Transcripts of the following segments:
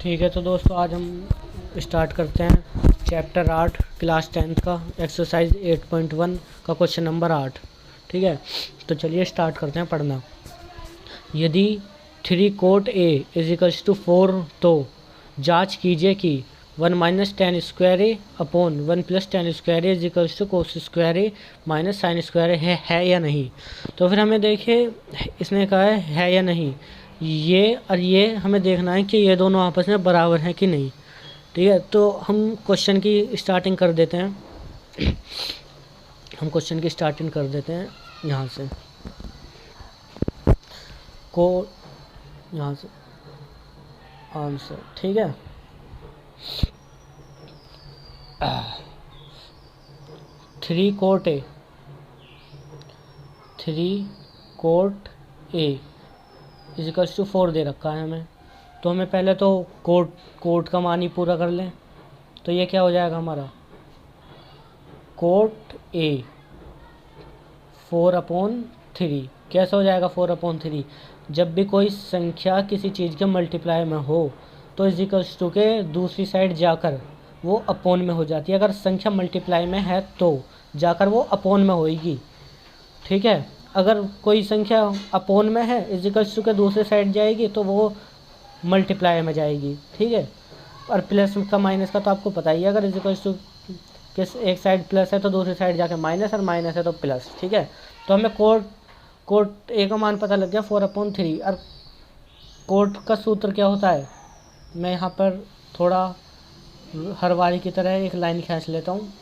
ठीक है, तो दोस्तों आज हम स्टार्ट करते हैं चैप्टर 8 क्लास 10th का एक्सरसाइज 8.1 का क्वेश्चन नंबर 8। ठीक है, तो चलिए स्टार्ट करते हैं पढ़ना। यदि 3 cot A इजिकल्स टू 4 तो जांच कीजिए कि 1 minus tan square A upon 1 plus tan square A equals to cos square A minus sine square है या नहीं। तो फिर हमें देखिए इसने कहा है या नहीं, ये और ये हमें देखना है कि ये दोनों आपस में बराबर हैं कि नहीं। ठीक है, तो हम क्वेश्चन की स्टार्टिंग कर देते हैं। हम क्वेश्चन की स्टार्टिंग कर देते हैं यहाँ से, को यहाँ से आंसर। ठीक है, three cot A equals to 4 दे रखा है हमें। तो हमें पहले तो कोट का मान ही पूरा कर लें। तो ये क्या हो जाएगा हमारा, कोट ए 4/3। कैसे हो जाएगा 4/3? जब भी कोई संख्या किसी चीज़ के मल्टीप्लाई में हो तो इजिकल्स टू के दूसरी साइड जाकर वो अपोन में हो जाती है। अगर संख्या मल्टीप्लाई में है तो जाकर वो अपोन में होएगी। ठीक है, अगर कोई संख्या अपोन में है इजिकल्स टू के दूसरी साइड जाएगी तो वो मल्टीप्लाई में जाएगी। ठीक है, और प्लस का माइनस का तो आपको पता ही है, अगर इजिकल्स टू किस एक साइड प्लस है तो दूसरी साइड जाके माइनस, और माइनस है तो प्लस। ठीक है, तो हमें कोट ए का मान पता लग गया 4/3। और कोट का सूत्र क्या होता है, मैं यहाँ पर थोड़ा हर बारी की तरह एक लाइन खींच लेता हूँ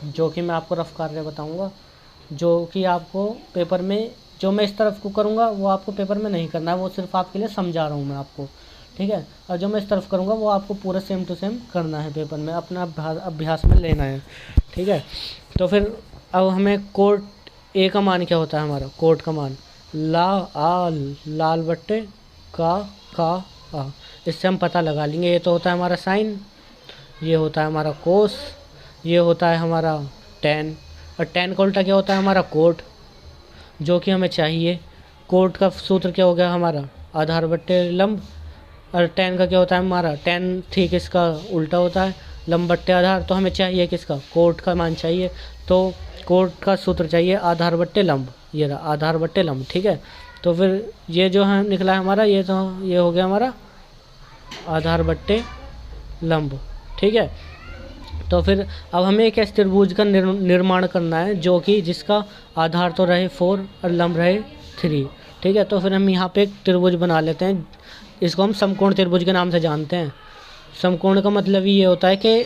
जो कि मैं आपको रफ कार्य बताऊँगा, जो कि आपको पेपर में, जो मैं इस तरफ को करूँगा वो आपको पेपर में नहीं करना है, वो सिर्फ आपके लिए समझा रहा हूँ मैं आपको। ठीक है, और जो मैं इस तरफ करूँगा वो आपको पूरा सेम टू सेम करना है, पेपर में अपना अभ्यास में लेना है। ठीक है, तो फिर अब हमें कोट ए का मान क्या होता है, हमारा कोट का मान लाल बट्टे का आ। इससे हम पता लगा लेंगे। ये तो होता है हमारा साइन, ये होता है हमारा कोस, ये होता है हमारा टेन, और टेन का उल्टा क्या होता है हमारा कोट, जो कि हमें चाहिए। कोट का सूत्र क्या हो गया हमारा, आधार बट्टे लंब, और टेन का क्या होता है हमारा, टेन ठीक इसका उल्टा होता है, लंब बट्टे आधार। तो हमें चाहिए किसका, कोट का मान चाहिए। तो कोट का सूत्र चाहिए आधार बट्टे लंब, ये रहा आधार बट्टे लंब। ठीक है, तो फिर ये जो है निकला है हमारा, ये हो गया हमारा आधार बट्टे लंब। ठीक है, तो फिर अब हमें एक ऐसे त्रिभुज का निर्माण करना है जो कि जिसका आधार तो रहे 4 और लंब रहे 3। ठीक है, तो फिर हम यहाँ पे एक त्रिभुज बना लेते हैं। इसको हम समकोण त्रिभुज के नाम से जानते हैं। समकोण का मतलब ये होता है कि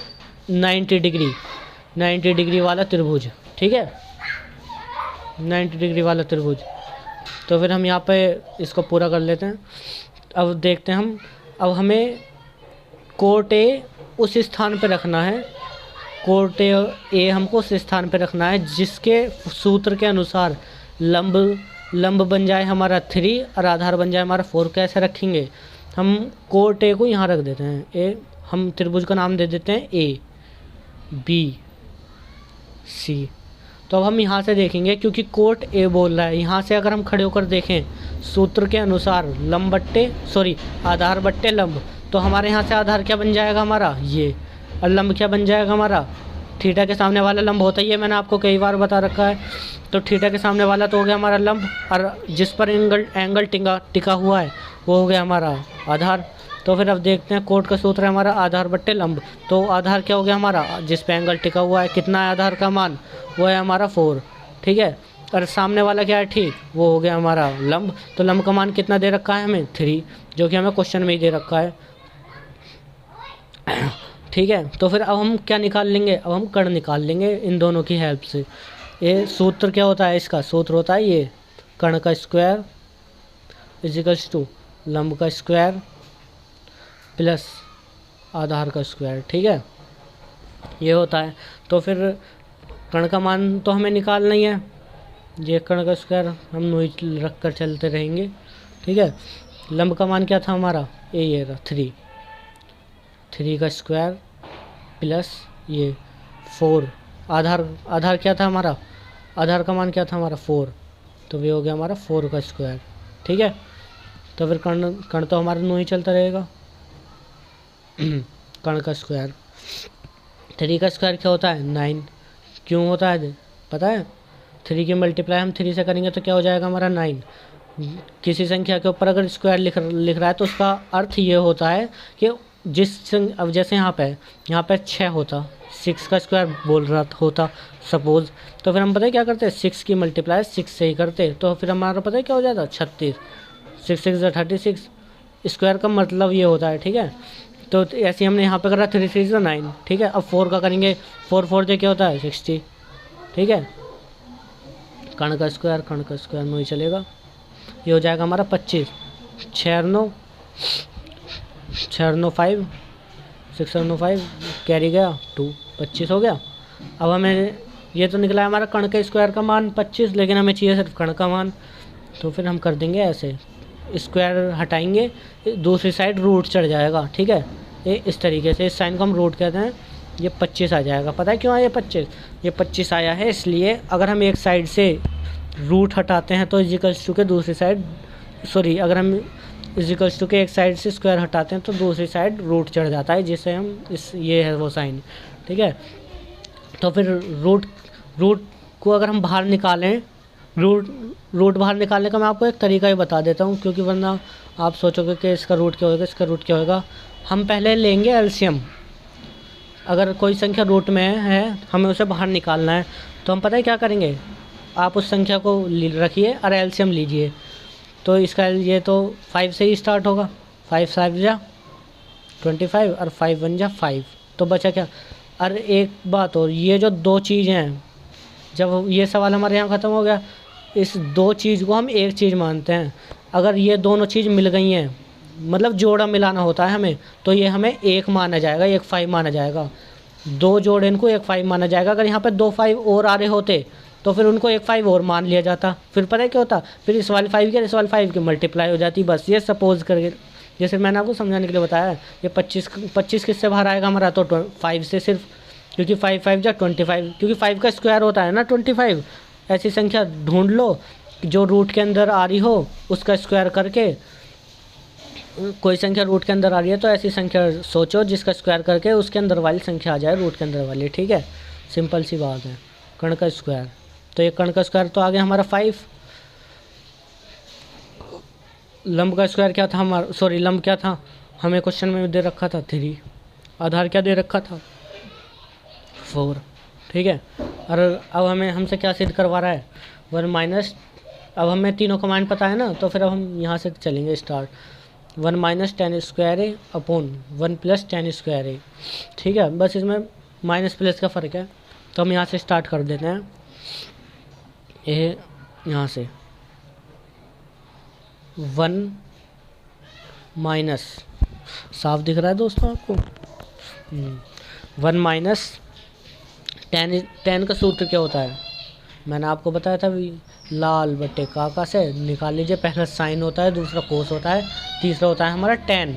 90 डिग्री वाला त्रिभुज। ठीक है, 90 डिग्री वाला त्रिभुज। तो फिर हम यहाँ पे इसको पूरा कर लेते हैं। अब देखते हैं हम, अब हमें कोट ए उस स्थान पे रखना है, कोट ए हमको उस स्थान पे रखना है जिसके सूत्र के अनुसार लंब बन जाए हमारा 3 और आधार बन जाए हमारा 4। कैसे रखेंगे, हम कोट ए को यहाँ रख देते हैं, ए हम त्रिभुज का नाम दे देते हैं A B C। तो अब हम यहाँ से देखेंगे, क्योंकि कोट ए बोल रहा है, यहाँ से अगर हम खड़े होकर देखें सूत्र के अनुसार आधार बट्टे लंब, तो हमारे यहाँ से आधार क्या बन जाएगा हमारा ये, और लंब क्या बन जाएगा हमारा, थीटा के सामने वाला लंब होता ही है, मैंने आपको कई बार बता रखा है। तो थीटा के सामने वाला तो हो गया हमारा लंब, और जिस पर एंगल टिका हुआ है वो हो गया हमारा आधार। तो फिर अब देखते हैं, कोट का सूत्र है हमारा आधार बट्टे लंब, तो आधार क्या हो गया हमारा, जिस पे एंगल टिका हुआ है, कितना है आधार का मान, वो है हमारा 4। ठीक है, और सामने वाला क्या है, ठीक वो हो गया हमारा लंब। तो लंब का मान कितना दे रखा है हमें 3, जो कि हमें क्वेश्चन में ही दे रखा है। ठीक है, तो फिर अब हम क्या निकाल लेंगे, अब हम कर्ण निकाल लेंगे इन दोनों की हेल्प से। ये सूत्र क्या होता है, इसका सूत्र होता है ये कर्ण का स्क्वायर इजिकल्स टू लंब का स्क्वायर प्लस आधार का स्क्वायर। ठीक है, ये होता है। तो फिर कर्ण का मान तो हमें निकालना ही है, ये कर्ण का स्क्वायर हम रख कर चलते रहेंगे। ठीक है, लंब का मान क्या था हमारा, ये रहा 3 का स्क्वायर प्लस ये 4। आधार क्या था हमारा, आधार का मान क्या था हमारा 4, तो ये हो गया हमारा 4 का स्क्वायर। ठीक है, तो फिर कर्ण तो हमारा नो ही चलता रहेगा। कर्ण का स्क्वायर। 3 का स्क्वायर क्या होता है 9। क्यों होता है पता है? 3 की मल्टीप्लाई हम 3 से करेंगे तो क्या हो जाएगा हमारा 9। किसी संख्या के ऊपर अगर स्क्वायर लिख रहा है तो उसका अर्थ ये होता है कि अब जैसे यहाँ पे 6 होता, 6 का स्क्वायर बोल रहा होता सपोज, तो फिर हम पता है क्या करते हैं 6 की मल्टीप्लाई 6 से ही करते, तो फिर हमारा पता है क्या हो जाता 36। 6 6 36 स्क्वायर का मतलब ये होता है। ठीक है, तो ऐसे हमने यहाँ पे करा 3 3 9। ठीक है, अब 4 का करेंगे, 4 4 से क्या होता है 60। ठीक है, कर्ण का स्क्वायर में ही चलेगा। ये हो जाएगा हमारा 25। 6 9 6 9 5 6 9 5 कैरी गया 2, 25 हो गया। अब हमें ये तो निकला है हमारा कर्ण के स्क्वायर का मान 25, लेकिन हमें चाहिए सिर्फ कर्ण का मान, तो फिर हम कर देंगे ऐसे, स्क्वायर हटाएंगे, दूसरी साइड रूट चढ़ जाएगा। ठीक है, ये इस तरीके से, इस साइन को हम रूट कहते हैं। ये 25 आ जाएगा। पता है क्यों आया 25? ये 25 आया है इसलिए अगर हम एक साइड से रूट हटाते हैं तो इजिकल्स टू के दूसरी साइड, सॉरी, अगर हम इजिकल्स टू के एक साइड से स्क्वायर हटाते हैं तो दूसरी साइड रूट चढ़ जाता है, जिससे हम ये है वो साइन। ठीक है, तो फिर रूट को अगर हम बाहर निकालें, रूट बाहर निकालने का मैं आपको एक तरीका ही बता देता हूँ, क्योंकि वरना आप सोचोगे कि इसका रूट क्या होगा, इसका रूट क्या होगा। हम पहले लेंगे एलसीएम। अगर कोई संख्या रूट में है, हमें उसे बाहर निकालना है, तो हम पता है क्या करेंगे, आप उस संख्या को रखिए और एलसीएम लीजिए। तो इसका ये तो 5 से ही स्टार्ट होगा, 5 5 जा 25 और 5 1 जा 5, तो बचा क्या। और एक बात और, ये जो दो चीज़ें हैं, जब ये सवाल हमारे यहाँ ख़त्म हो गया, इस दो चीज़ को हम एक चीज़ मानते हैं। अगर ये दोनों चीज़ मिल गई हैं, मतलब जोड़ा मिलाना होता है हमें, तो ये हमें एक माना जाएगा, एक 5 माना जाएगा। दो जोड़े इनको एक 5 माना जाएगा। अगर यहाँ पे 2 5 और आ रहे होते तो फिर उनको एक 5 और मान लिया जाता। फिर पता है क्या होता, फिर इस वाले 5 की इस वाले 5 की मल्टीप्लाई हो जाती। बस ये सपोज करके, जैसे मैंने आपको समझाने के लिए बताया, ये 25 किससे बाहर आएगा हमारा, तो 5 से सिर्फ, क्योंकि 5 5 जा 25, क्योंकि 5 का स्क्वायर होता है ना 25। ऐसी संख्या ढूंढ लो जो रूट के अंदर आ रही हो, उसका स्क्वायर करके, कोई संख्या रूट के अंदर आ रही है तो ऐसी संख्या सोचो जिसका स्क्वायर करके उसके अंदर वाली संख्या आ जाए रूट के अंदर वाली। ठीक है, सिंपल सी बात है। कर्ण का स्क्वायर, तो ये कर्ण का स्क्वायर तो आ गया हमारा 5। लंब का स्क्वायर क्या था हमारा, सॉरी, लंब क्या था हमें क्वेश्चन में दे रखा था 3, आधार क्या दे रखा था 4। ठीक है, और अब हमें हमसे क्या सिद्ध करवा रहा है 1 माइनस, अब हमें तीनों कमांड पता है ना, तो फिर अब हम यहाँ से चलेंगे start. 1 minus tan square A upon 1 plus tan square ए। ठीक है, बस इसमें माइनस प्लस का फ़र्क है, तो हम यहाँ से स्टार्ट कर देते हैं। ये यहाँ से 1 माइनस, साफ दिख रहा है दोस्तों आपको, 1 माइनस टेन का सूत्र क्या होता है, मैंने आपको बताया था भी, लाल बट्टे काका से निकाल लीजिए। पहला साइन होता है, दूसरा कोस होता है, तीसरा होता है हमारा टेन।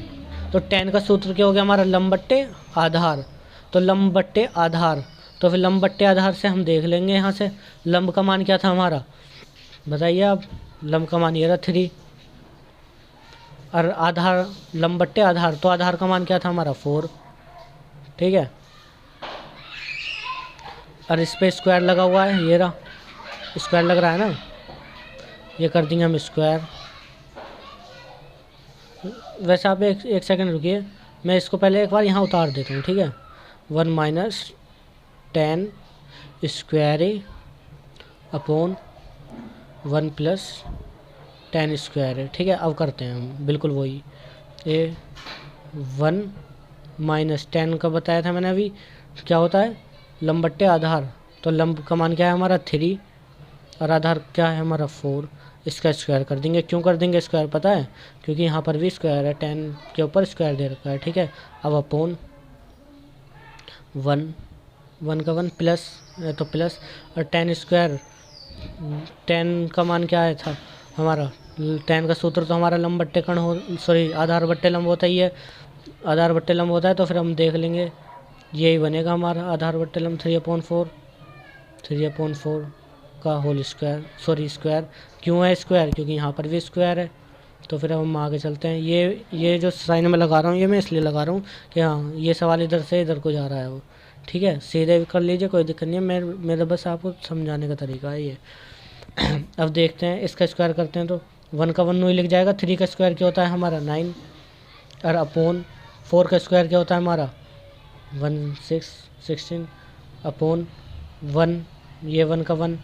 तो टेन का सूत्र क्या हो गया हमारा, लंब बट्टे आधार। तो लंब बट्टे आधार, तो फिर लंब बट्टे आधार से हम देख लेंगे यहाँ से लंब का मान क्या था हमारा, बताइए आप। लंब का मान ये रहा 3, और आधार लंब बट्टे आधार, तो आधार का मान क्या था हमारा 4। ठीक है, और इस पर स्क्वायर लगा हुआ है, ये रहा स्क्वायर लग रहा है ना, ये कर देंगे हम स्क्वायर। वैसे आप एक सेकंड रुकिए, मैं इसको पहले एक बार यहाँ उतार देता हूँ। ठीक है, 1 minus tan square A upon 1 plus tan square ए। ठीक है, अब करते हैं हम बिल्कुल वही, ये 1 माइनस टेन का बताया था मैंने अभी, क्या होता है लंब बट्टे आधार। तो लंब का मान क्या है हमारा 3, और आधार क्या है हमारा 4। इसका स्क्वायर कर देंगे। क्यों कर देंगे स्क्वायर पता है, क्योंकि यहाँ पर भी स्क्वायर है, 10 के ऊपर स्क्वायर दे रखा है। ठीक है, अब अपॉन 1 का 1 प्लस, तो प्लस, और 10 स्क्वायर, 10 का मान क्या है था हमारा, 10 का सूत्र तो हमारा लंब बट्टे कर्ण हो, सॉरी, आधार बट्टे लंब होता ही है, आधार बट्टे लंब होता है। तो फिर हम देख लेंगे यही बनेगा हमारा आधार बट्टे लंब 3/4 का होल स्क्वायर, सॉरी स्क्वायर। क्यों है स्क्वायर, क्योंकि यहाँ पर भी स्क्वायर है, तो फिर अब हम आगे चलते हैं। ये जो साइन में लगा रहा हूँ ये मैं इसलिए लगा रहा हूँ कि हाँ ये सवाल इधर से इधर को जा रहा है वो, ठीक है। सीधे कर लीजिए, कोई दिक्कत नहीं है, मेरा बस आपको समझाने का तरीका है ये। अब देखते हैं इसका स्क्वायर करते हैं, तो 1 का 1 नहीं लिख जाएगा। 3 का स्क्वायर क्या होता है हमारा 9, और अपॉन 4 का स्क्वायर क्या होता है हमारा 16 अपॉन 1, ये 1 का 1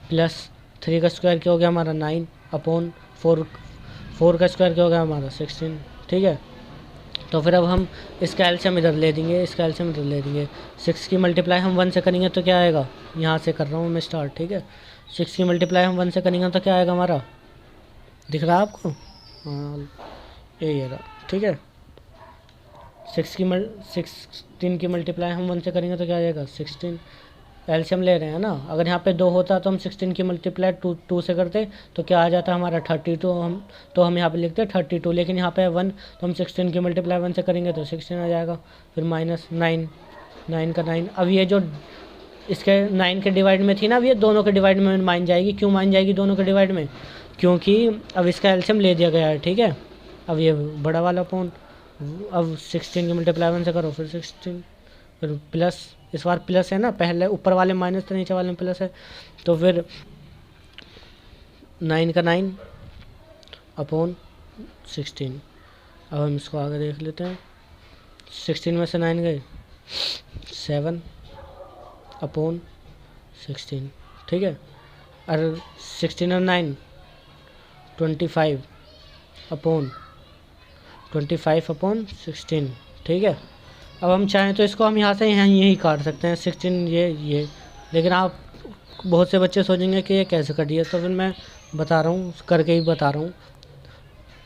प्लस 3 का स्क्वायर क्या हो गया हमारा 9 अपॉन 4 का स्क्वायर क्या हो गया हमारा 16, ठीक है। तो फिर अब हम इसका एलसीएम इधर ले देंगे, इसका एलसीएम इधर ले देंगे। 6 की मल्टीप्लाई हम 1 से करेंगे तो क्या आएगा, यहाँ से कर रहा हूँ मैं स्टार्ट, ठीक है। 6 की मल्टीप्लाई हम 1 से करेंगे तो क्या आएगा हमारा, दिख रहा है आपको, हाँ ये रहा, ठीक है। 16 की मल्टीप्लाई हम 1 से करेंगे तो क्या आ जाएगा 16, एलसीएम ले रहे हैं ना। अगर यहाँ पे 2 होता तो हम 16 की मल्टीप्लाई 2 से करते तो क्या आ जाता हमारा 32, हम यहाँ पे लिखते 32, लेकिन यहाँ पे 1 तो हम 16 की मल्टीप्लाई 1 से करेंगे तो 16 आ जाएगा। फिर माइनस 9 का 9, अब ये जो इसके 9 के डिवाइड में थी ना, अब ये दोनों के डिवाइड में मान जाएगी। क्यों मान जाएगी दोनों के डिवाइड में, क्योंकि अब इसका एलसीएम ले दिया गया है, ठीक है। अब ये बड़ा वाला पॉन, अब 16 की मल्टीप्लाई 1 से करो, फिर 16, फिर प्लस, इस बार प्लस है ना, पहले ऊपर वाले माइनस तो नीचे वाले में प्लस है, तो फिर 9 का 9 अपॉन 16। अब हम इसको आगे देख लेते हैं। 16 में से 9 गए 7 अपॉन 16, ठीक है। और 16 और 9 25 अपॉन 16, ठीक है। अब हम चाहें तो इसको हम यहाँ से यही काट सकते हैं 16 ये, लेकिन आप बहुत से बच्चे सोचेंगे कि ये कैसे कटिए, तो फिर मैं बता रहा हूँ, करके ही बता रहा हूँ।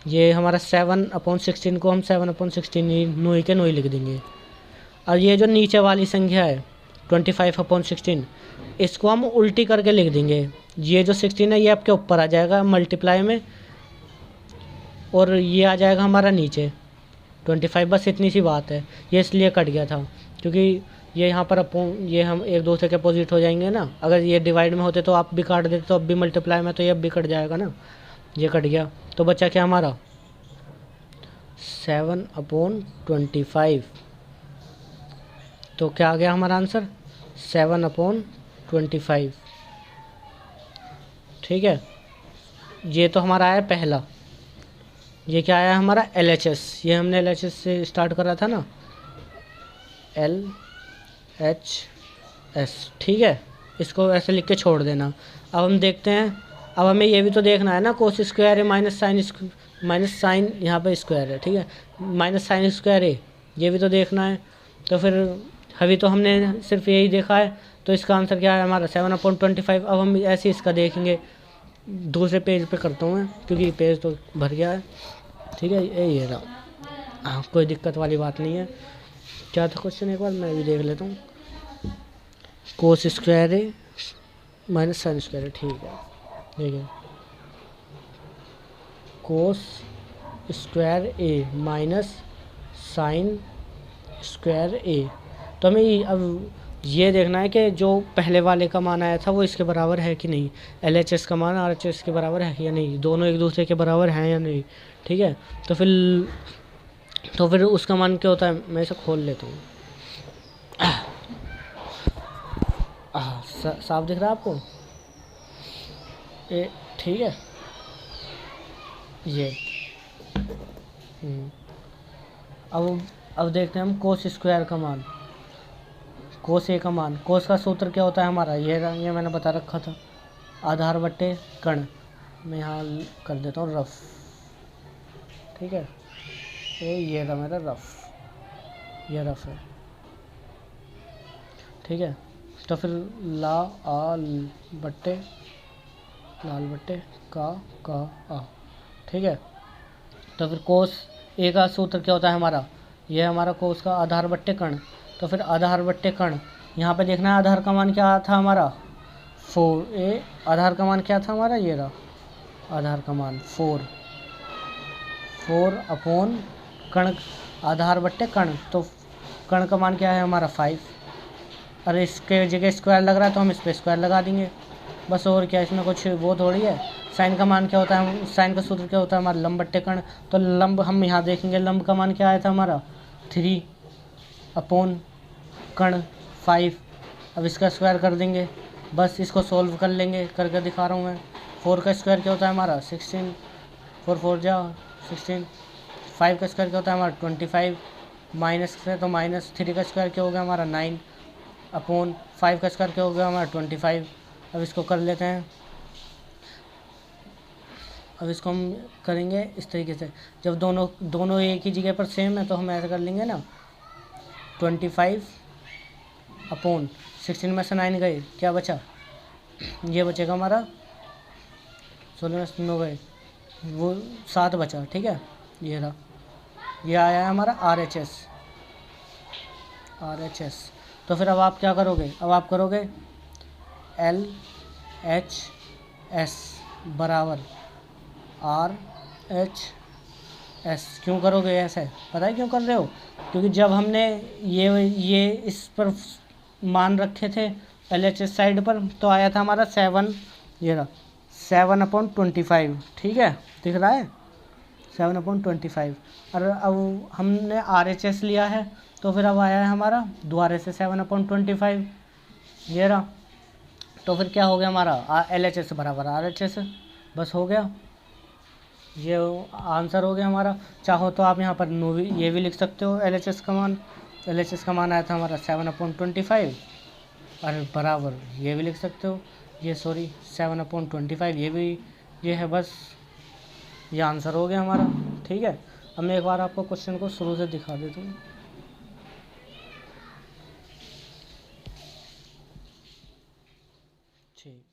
ये हमारा 7 अपॉन 16 को हम 7 अपॉन 16 नोई के नोई लिख देंगे। और ये जो नीचे वाली संख्या है 25 अपॉन 16, इसको हम उल्टी करके लिख देंगे। ये जो 16 है ये आपके ऊपर आ जाएगा मल्टीप्लाई में, और ये आ जाएगा हमारा नीचे 25, बस इतनी सी बात है। ये इसलिए कट गया था क्योंकि ये यहाँ पर ये हम एक दूसरे के अपोजिट हो जाएंगे ना। अगर ये डिवाइड में होते तो आप भी काट देते, तो अब भी मल्टीप्लाई में तो ये अब भी कट जाएगा ना, ये कट गया। तो बचा क्या हमारा 7 अपॉन 25, तो क्या आ गया हमारा आंसर 7 अपॉन 25, ठीक है। ये तो हमारा आया पहला। ये क्या आया हमारा LHS, ये हमने LHS से स्टार्ट करा था ना, LHS, ठीक है। इसको ऐसे लिख के छोड़ देना। अब हम देखते हैं, अब हमें ये भी तो देखना है ना, कोस स्क्वायर है माइनस साइन यहाँ पे स्क्वायर है, ठीक है, माइनस साइन स्क्वायर है, ये भी तो देखना है। तो फिर अभी तो हमने सिर्फ यही देखा है, तो इसका आंसर क्या है हमारा 7 अपॉन 25। अब हम ऐसे इसका देखेंगे, दूसरे पेज पे करता हूँ मैं क्योंकि पेज तो भर गया है, ठीक है। ये रहा, हाँ कोई दिक्कत वाली बात नहीं है। क्या था क्वेश्चन, एक बार मैं भी देख लेता हूँ। कोस स्क्वायर है माइनस साइन स्क्वायर है, ठीक है। देखिए कोस square A minus sine square ए, तो हमें अब ये देखना है कि जो पहले वाले का मान आया था वो इसके बराबर है कि नहीं, LHS का मान RHS के बराबर है या नहीं, दोनों एक दूसरे के बराबर हैं या नहीं, ठीक है। तो फिर उसका मान क्या होता है, मैं इसे खोल लेता हूँ। साफ दिख रहा है आपको ये, ठीक है। ये अब देखते हैं हम कोस स्क्वायर का मान, कोस ए का मान। कोस का सूत्र क्या होता है हमारा, ये मैंने बता रखा था, आधार बट्टे कर्ण। मैं यहाँ कर देता हूँ रफ, ठीक है। ये रहा मेरा रफ, ये रफ है, ठीक है। तो फिर लाल बट्टे का आ, ठीक है। तो फिर कोस ए का सूत्र क्या होता है हमारा, ये हमारा कोस का आधार बट्टे कर्ण। तो फिर आधार बट्टे कर्ण, यहाँ पे देखना है आधार का मान क्या था हमारा 4, आधार का मान क्या था हमारा, ये रहा आधार का मान 4 अपॉन कर्ण, आधार बट्टे कर्ण, तो कर्ण का मान क्या है हमारा 5। अरे इसके जगह स्क्वायर लग रहा है तो हम इस पर स्क्वायर लगा देंगे बस, और क्या इसमें कुछ वो थोड़ी है। साइन का मान क्या होता है, साइन का सूत्र क्या होता है हमारा, लंब बट्टे कर्ण। तो लंब हम यहाँ देखेंगे, लंब का मान क्या आया था हमारा 3 अपॉन कर्ण 5। अब इसका स्क्वायर कर देंगे, बस इसको सोल्व कर लेंगे, करके दिखा रहा हूँ मैं। 4 का स्क्वायर क्या होता है हमारा 16, 4 4 जा 16। 5 का स्क्वायर क्या होता है हमारा 25, माइनस से तो माइनस। 3 का स्क्वायर क्या हो गया हमारा 9 अपॉन 5 का स्क्वायर क्या हो गया हमारा 25। अब इसको कर लेते हैं, अब इसको हम करेंगे इस तरीके से, जब दोनों एक ही जगह पर सेम है तो हम ऐसा कर लेंगे ना, 25 अपॉन 16 में से 9 गए, क्या बचा, ये बचेगा हमारा 16 में से 9 गए, वो 7 बचा, ठीक है। ये रहा, ये आया है हमारा RHS। तो फिर अब आप क्या करोगे, अब आप करोगे LHS बराबर RHS। क्यों करोगे ऐसे, पता है क्यों कर रहे हो, क्योंकि जब हमने ये इस पर मान रखे थे LHS साइड पर, तो आया था हमारा 7, ये रहा 7/25, ठीक है, दिख रहा है 7/25। और अब हमने RHS लिया है, तो फिर अब आया है हमारा दोबारा से 7/25, ये रहा। तो फिर क्या हो गया हमारा LHS बराबर RHS, बस हो गया, ये आंसर हो गया हमारा। चाहो तो आप यहाँ पर ये भी लिख सकते हो, LHS का मान आया था हमारा 7/25, और बराबर ये भी लिख सकते हो, ये सॉरी 7/25, ये है, बस ये आंसर हो गया हमारा, ठीक है। अब मैं एक बार आपको क्वेश्चन को शुरू से दिखा देता हूँ। ठीक।